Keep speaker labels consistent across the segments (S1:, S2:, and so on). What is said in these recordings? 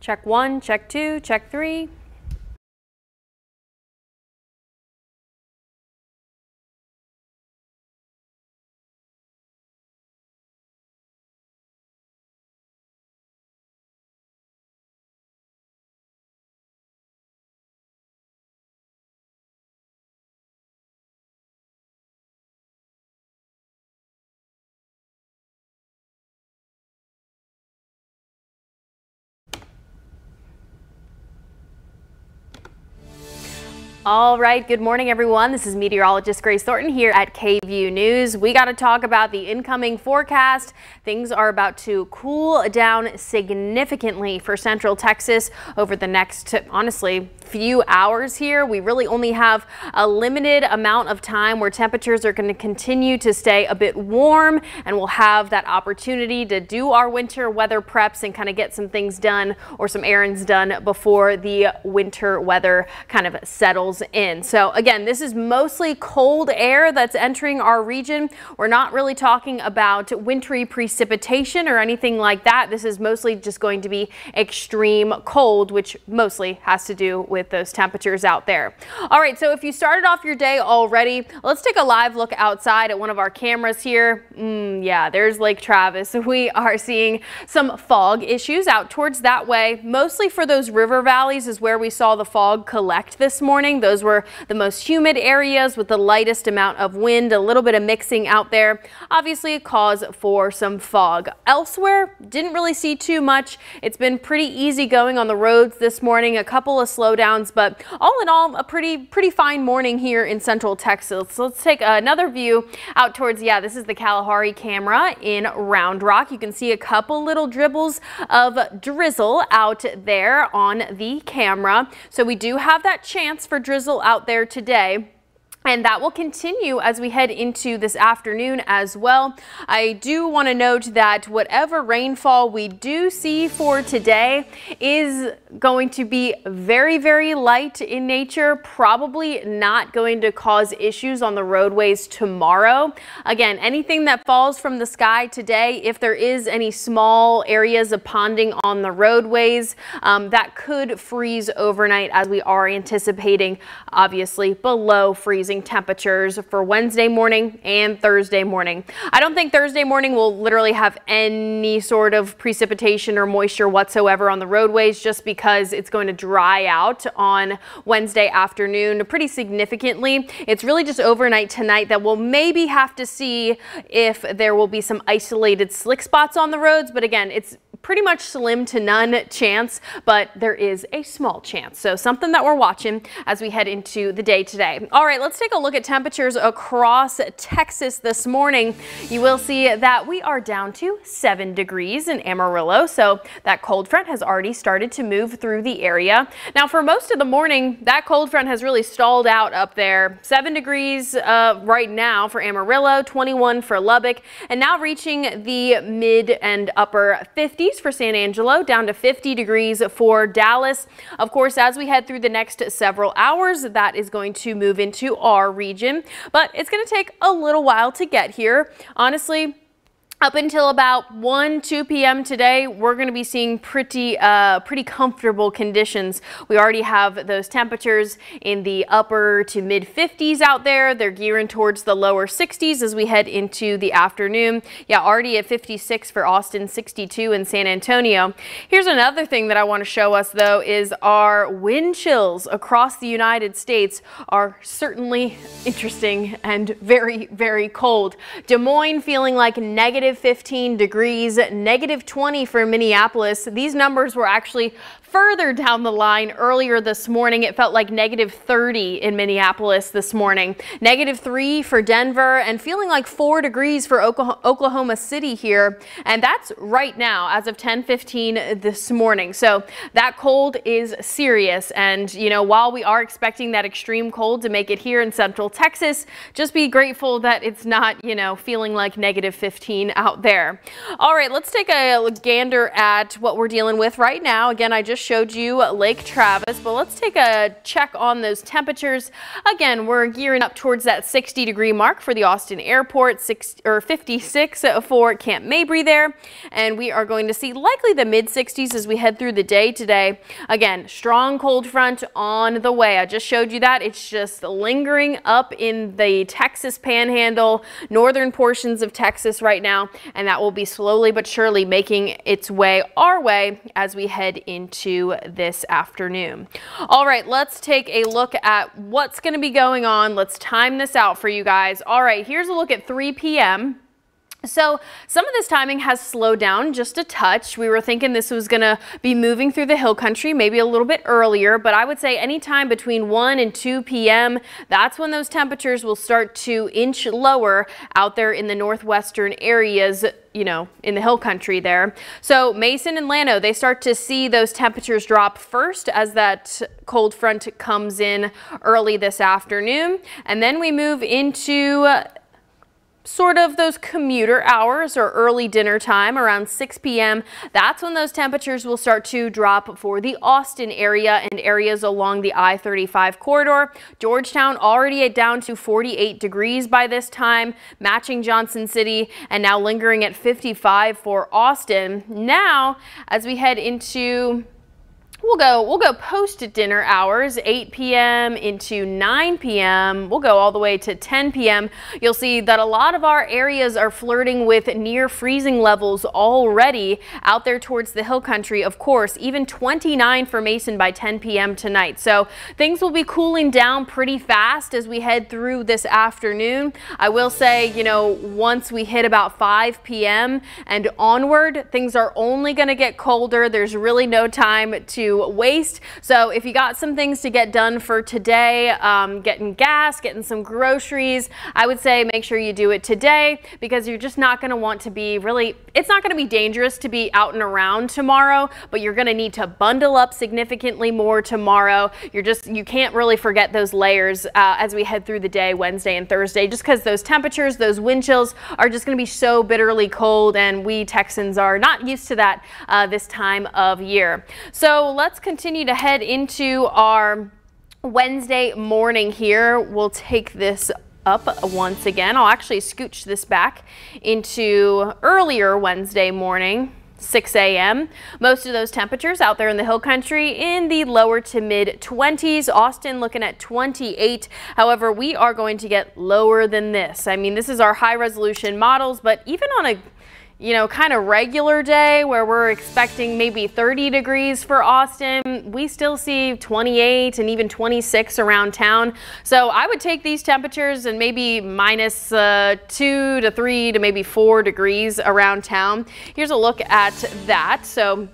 S1: Check 1, check 2, check 3. All right, good morning, everyone. This is meteorologist Grace Thornton here at KVUE News. We got to talk about the incoming forecast. Things are about to cool down significantly for Central Texas over the next, honestly, few hours here. We really only have a limited amount of time where temperatures are going to continue to stay a bit warm, and we'll have that opportunity to do our winter weather preps and kind of get some things done or some errands done before the winter weather kind of settles in. So again, this is mostly cold air that's entering our region. We're not really talking about wintry precipitation or anything like that. This is mostly just going to be extreme cold, which mostly has to do with those temperatures out there. All right, so if you started off your day already, let's take a live look outside at one of our cameras here. Yeah, there's Lake Travis. We are seeing some fog issues out towards that way. Mostly for those river valleys is where we saw the fog collect this morning. Those were the most humid areas with the lightest amount of wind, a little bit of mixing out there. Obviously a cause for some fog. Elsewhere, didn't really see too much. It's been pretty easy going on the roads this morning, a couple of slowdowns, but all in all, a pretty fine morning here in Central Texas. So let's take another view out towards, this is the Kalahari camera in Round Rock. You can see a couple little dribbles of drizzle out there on the camera. So we do have that chance for drizzle out there today. And that will continue as we head into this afternoon as well. I do want to note that whatever rainfall we do see for today is going to be very, very light in nature, probably not going to cause issues on the roadways tomorrow. Again, anything that falls from the sky today, if there is any small areas of ponding on the roadways, that could freeze overnight, as we are anticipating, obviously below freezing temperatures for Wednesday morning and Thursday morning. I don't think Thursday morning will literally have any sort of precipitation or moisture whatsoever on the roadways, just because it's going to dry out on Wednesday afternoon pretty significantly. It's really just overnight tonight that we'll maybe have to see if there will be some isolated slick spots on the roads. But again, it's pretty much slim to none chance, but there is a small chance. So something that we're watching as we head into the day today. All right, let's take a look at temperatures across Texas this morning. You will see that we are down to 7 degrees in Amarillo. So that cold front has already started to move through the area. Now for most of the morning, that cold front has really stalled out up there. 7 degrees right now for Amarillo, 21 for Lubbock, and now reaching the mid and upper 50s for San Angelo, down to 50 degrees for Dallas. Of course, as we head through the next several hours, that is going to move into our region, but it's going to take a little while to get here. Honestly, up until about 1-2 p.m. today, we're going to be seeing pretty comfortable conditions. We already have those temperatures in the upper to mid 50s out there. They're gearing towards the lower 60s as we head into the afternoon. Yeah, already at 56 for Austin, 62 in San Antonio. Here's another thing that I want to show us, though, is our wind chills across the United States are certainly interesting and very, very cold. Des Moines feeling like negative 15 degrees, negative 20 for Minneapolis. These numbers were actually further down the line earlier this morning. It felt like negative 30 in Minneapolis this morning, negative 3 for Denver, and feeling like 4 degrees for Oklahoma City here. And that's right now as of 10:15 this morning. So that cold is serious. And, you know, while we are expecting that extreme cold to make it here in Central Texas, just be grateful that it's not, you know, feeling like negative 15 out there. All right, let's take a gander at what we're dealing with right now. Again, I just just showed you Lake Travis, but let's take a check on those temperatures. Again, we're gearing up towards that 60-degree mark for the Austin Airport, 56 for Camp Mabry there, and we are going to see likely the mid-60s as we head through the day today. Again, strong cold front on the way. I just showed you that. It's just lingering up in the Texas Panhandle, northern portions of Texas right now, and that will be slowly but surely making its way our way as we head into this afternoon. All right, let's take a look at what's going to be going on. Let's time this out for you guys. All right, here's a look at 3 p.m. So some of this timing has slowed down just a touch. We were thinking this was going to be moving through the hill country maybe a little bit earlier, but I would say anytime between 1 and 2 p.m. that's when those temperatures will start to inch lower out there in the northwestern areas, you know, in the hill country there. So Mason and Llano, they start to see those temperatures drop first as that cold front comes in early this afternoon, and then we move into sort of those commuter hours or early dinner time around 6 p.m. That's when those temperatures will start to drop for the Austin area and areas along the I-35 corridor. Georgetown already down to 48 degrees by this time, matching Johnson City, and now lingering at 55 for Austin. Now, as we head into We'll go post dinner hours, 8 p.m. into 9 p.m. We'll go all the way to 10 p.m. You'll see that a lot of our areas are flirting with near freezing levels already out there towards the hill country. Of course, even 29 for Mason by 10 p.m. tonight. So things will be cooling down pretty fast as we head through this afternoon. I will say, you know, once we hit about 5 p.m. and onward, things are only going to get colder. There's really no time to waste. So if you got some things to get done for today, getting gas, getting some groceries, I would say make sure you do it today, because you're just not going to want to be it's not going to be dangerous to be out and around tomorrow, but you're going to need to bundle up significantly more tomorrow. You can't really forget those layers as we head through the day, Wednesday and Thursday, just because those temperatures, those wind chills are just going to be so bitterly cold, and we Texans are not used to that this time of year. So let's continue to head into our Wednesday morning here. We'll take this up once again. I'll actually scooch this back into earlier Wednesday morning, 6 a.m. Most of those temperatures out there in the hill country in the lower to mid 20s. Austin looking at 28. However, we are going to get lower than this. I mean, this is our high resolution models, but even on a kind of regular day where we're expecting maybe 30 degrees for Austin, we still see 28 and even 26 around town. So I would take these temperatures and maybe minus 2 to 3 to maybe 4 degrees around town. Here's a look at that. So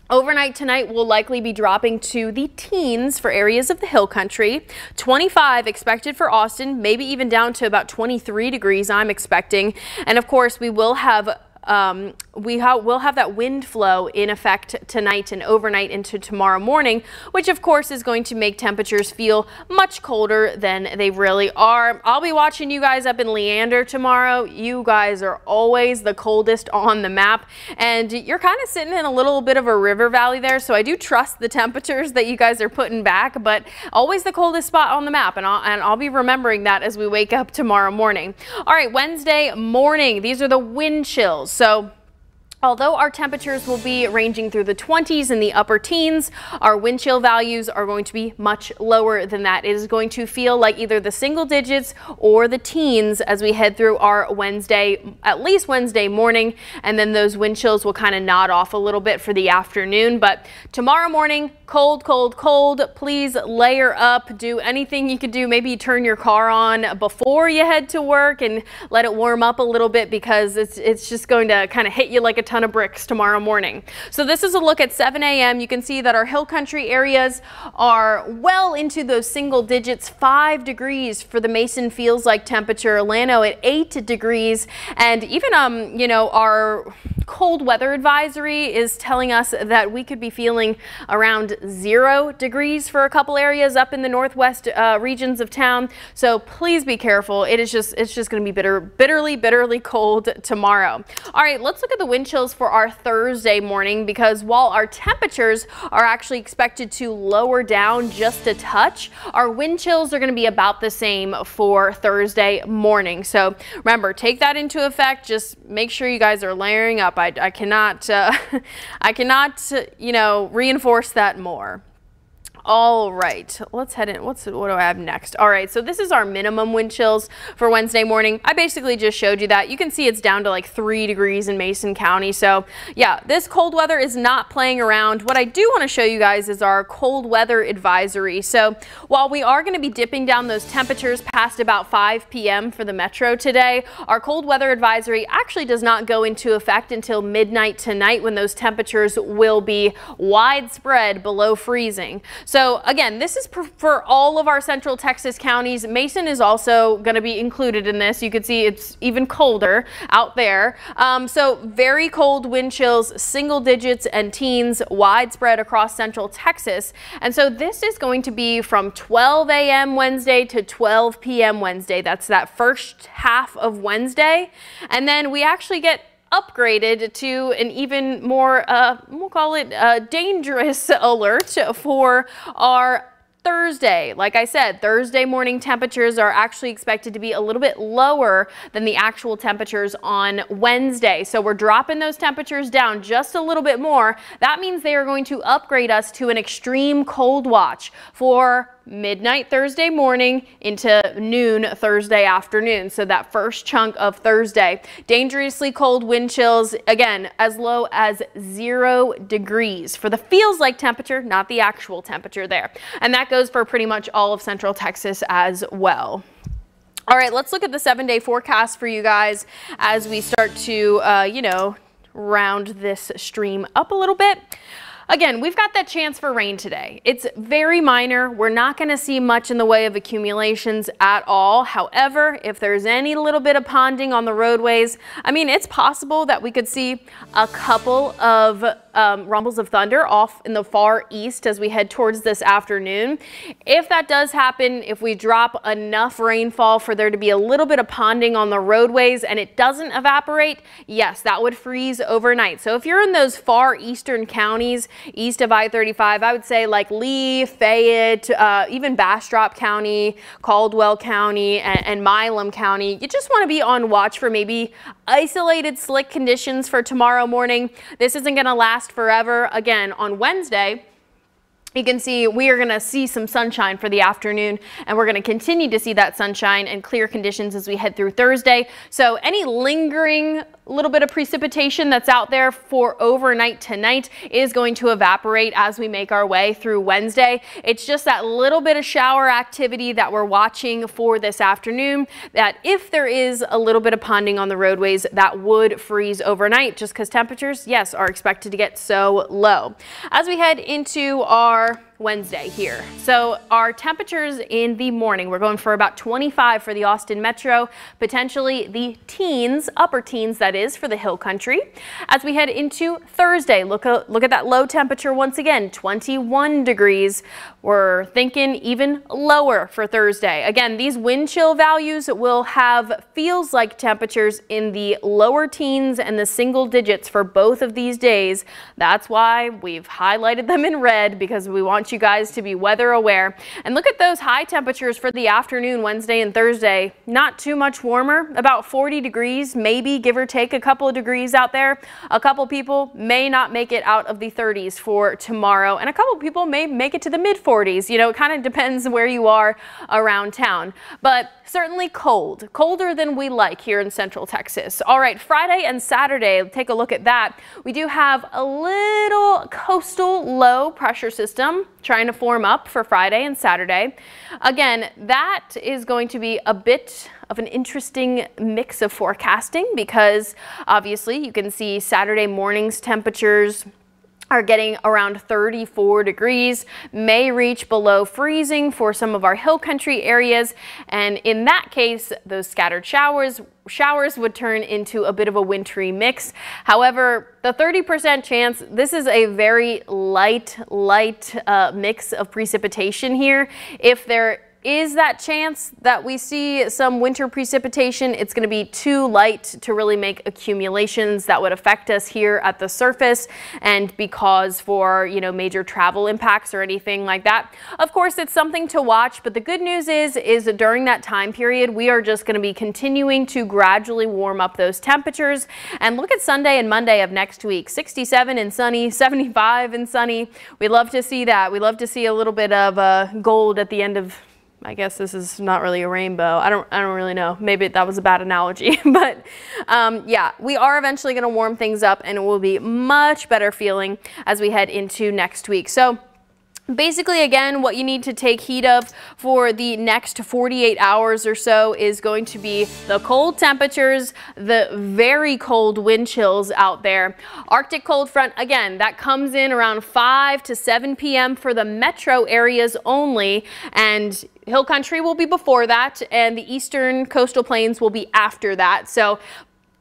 S1: overnight tonight will likely be dropping to the teens for areas of the hill country. 25 expected for Austin, maybe even down to about 23 degrees I'm expecting. And of course, we will have we'll have that wind flow in effect tonight and overnight into tomorrow morning, which of course is going to make temperatures feel much colder than they really are. I'll be watching you guys up in Leander tomorrow. You guys are always the coldest on the map, and you're kind of sitting in a little bit of a river valley there, so I do trust the temperatures that you guys are putting back, but always the coldest spot on the map, and I'll be remembering that as we wake up tomorrow morning. All right, Wednesday morning, these are the wind chills. So although our temperatures will be ranging through the 20s and the upper teens, our wind chill values are going to be much lower than that. It is going to feel like either the single digits or the teens as we head through our Wednesday, at least Wednesday morning, and then those wind chills will kind of nod off a little bit for the afternoon. But tomorrow morning, cold, cold, cold. Please layer up, do anything you could do. Maybe turn your car on before you head to work and let it warm up a little bit, because it's just going to kind of hit you like a ton of bricks tomorrow morning. So this is a look at 7 a.m. You can see that our hill country areas are well into those single digits. 5 degrees for the Mason feels like temperature, Llano at 8 degrees, and even our cold weather advisory is telling us that we could be feeling around 0 degrees for a couple areas up in the northwest regions of town. So please be careful. It's just going to be bitterly cold tomorrow. All right, let's look at the wind chills for our Thursday morning, because while our temperatures are actually expected to lower down just a touch, our wind chills are going to be about the same for Thursday morning. So remember, take that into effect. Just make sure you guys are layering up. I cannot, you know, reinforce that more. All right, let's head in. What do I have next? All right, so this is our minimum wind chills for Wednesday morning. I basically just showed you that. You can see it's down to like 3 degrees in Mason County. So yeah, this cold weather is not playing around. What I do want to show you guys is our cold weather advisory. So while we are going to be dipping down those temperatures past about 5 p.m. for the metro today, our cold weather advisory actually does not go into effect until midnight tonight, when those temperatures will be widespread below freezing. So again, this is for all of our central Texas counties. Mason is also going to be included in this. You can see it's even colder out there. So very cold wind chills, single digits and teens, widespread across central Texas. And so this is going to be from 12 a.m. Wednesday to 12 p.m. Wednesday. That's that first half of Wednesday. And then we actually get upgraded to an even more, we'll call it dangerous alert for our Thursday. Like I said, Thursday morning temperatures are actually expected to be a little bit lower than the actual temperatures on Wednesday. So we're dropping those temperatures down just a little bit more. That means they are going to upgrade us to an extreme cold watch for midnight Thursday morning into noon Thursday afternoon. So that first chunk of Thursday. Dangerously cold wind chills, again, as low as 0 degrees for the feels like temperature, not the actual temperature there. And that goes for pretty much all of central Texas as well. All right, let's look at the 7-day forecast for you guys as we start to, you know, round this stream up a little bit. Again, we've got that chance for rain today. It's very minor. We're not going to see much in the way of accumulations at all. However, if there's any little bit of ponding on the roadways, I mean, it's possible that we could see a couple of rumbles of thunder off in the far east as we head towards this afternoon. If that does happen, if we drop enough rainfall for there to be a little bit of ponding on the roadways and it doesn't evaporate, yes, that would freeze overnight. So if you're in those far eastern counties, east of I-35, I would say like Lee, Fayette, even Bastrop County, Caldwell County, and Milam County, you just want to be on watch for maybe isolated slick conditions for tomorrow morning. This isn't going to last forever. Again, on Wednesday, you can see we are going to see some sunshine for the afternoon, and we're going to continue to see that sunshine and clear conditions as we head through Thursday. So any lingering little bit of precipitation that's out there for overnight tonight is going to evaporate as we make our way through Wednesday. It's just that little bit of shower activity that we're watching for this afternoon, that if there is a little bit of ponding on the roadways, that would freeze overnight, just because temperatures, yes, are expected to get so low. As we head into our Wednesday here. So our temperatures in the morning, we're going for about 25 for the Austin Metro, potentially the teens, upper teens that is, for the Hill Country. As we head into Thursday, look at that low temperature once again, 21 degrees. We're thinking even lower for Thursday. Again, these wind chill values will have feels like temperatures in the lower teens and the single digits for both of these days. That's why we've highlighted them in red, because we want you guys to be weather aware. And look at those high temperatures for the afternoon, Wednesday and Thursday. Not too much warmer, about 40 degrees, maybe give or take a couple of degrees out there. A couple people may not make it out of the 30s for tomorrow, and a couple people may make it to the mid 40s. You know, it kind of depends where you are around town, but certainly cold, colder than we like here in central Texas. All right, Friday and Saturday, take a look at that. We do have a little coastal low pressure system trying to form up for Friday and Saturday. Again, that is going to be a bit of an interesting mix of forecasting, because obviously you can see Saturday morning's temperatures are getting around 34 degrees, may reach below freezing for some of our hill country areas. And in that case, those scattered showers would turn into a bit of a wintry mix. However, the 30% chance, this is a very light mix of precipitation here. If there is that chance that we see some winter precipitation, it's going to be too light to really make accumulations that would affect us here at the surface and be cause for, you know, major travel impacts or anything like that. Of course, it's something to watch, but the good news is that during that time period, we are just going to be continuing to gradually warm up those temperatures. And look at Sunday and Monday of next week, 67 and sunny, 75 and sunny. We love to see that. We love to see a little bit of gold at the end of, I guess this is not really a rainbow. I don't really know. Maybe that was a bad analogy, but yeah, we are eventually going to warm things up and it will be much better feeling as we head into next week. So basically, again, what you need to take heed of for the next 48 hours or so is going to be the cold temperatures, the very cold wind chills out there. Arctic cold front, again, that comes in around 5 to 7 p.m. for the metro areas only, and hill country will be before that, and the eastern coastal plains will be after that. So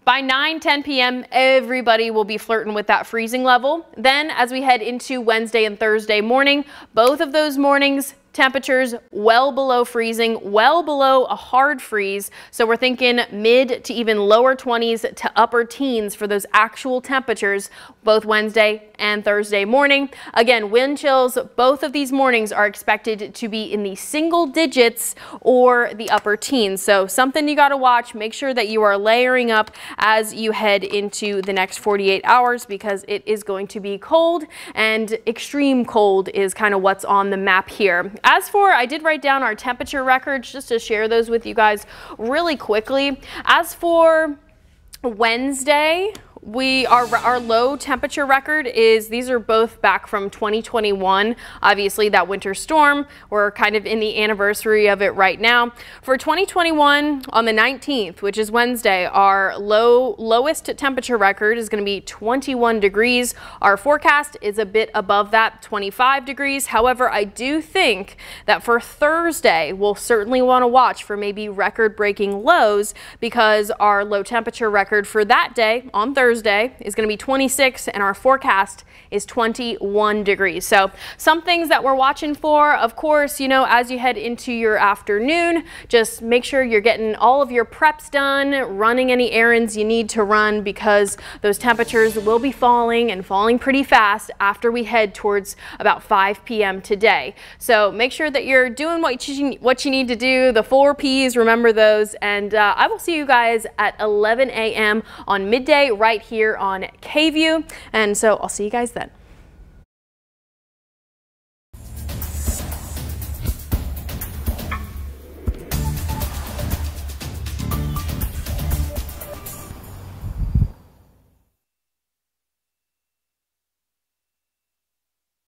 S1: by 9-10 p.m., everybody will be flirting with that freezing level. Then as we head into Wednesday and Thursday morning, both of those mornings, temperatures well below freezing, well below a hard freeze. So we're thinking mid to even lower 20s to upper teens for those actual temperatures, both Wednesday and Thursday morning. Again, wind chills, both of these mornings are expected to be in the single digits or the upper teens. So something you got to watch. Make sure that you are layering up as you head into the next 48 hours because it is going to be cold, and extreme cold is kind of what's on the map here. As for, I did write down our temperature records just to share those with you guys really quickly. As for Wednesday, our low temperature record is, these are both back from 2021. Obviously that winter storm, we're kind of in the anniversary of it right now. For 2021 on the 19th, which is Wednesday, our lowest temperature record is going to be 21 degrees. Our forecast is a bit above that, 25 degrees. However, I do think that for Thursday, we'll certainly want to watch for maybe record-breaking lows because our low temperature record for that day on Thursday is going to be 26 and our forecast is 21 degrees. So some things that we're watching for, of course, you know, as you head into your afternoon, just make sure you're getting all of your preps done, running any errands you need to run because those temperatures will be falling and falling pretty fast after we head towards about 5 p.m. today. So make sure that you're doing what you need to do, the 4 P's, remember those, and I will see you guys at 11 a.m. on midday right here on KVUE, and so I'll see you guys then.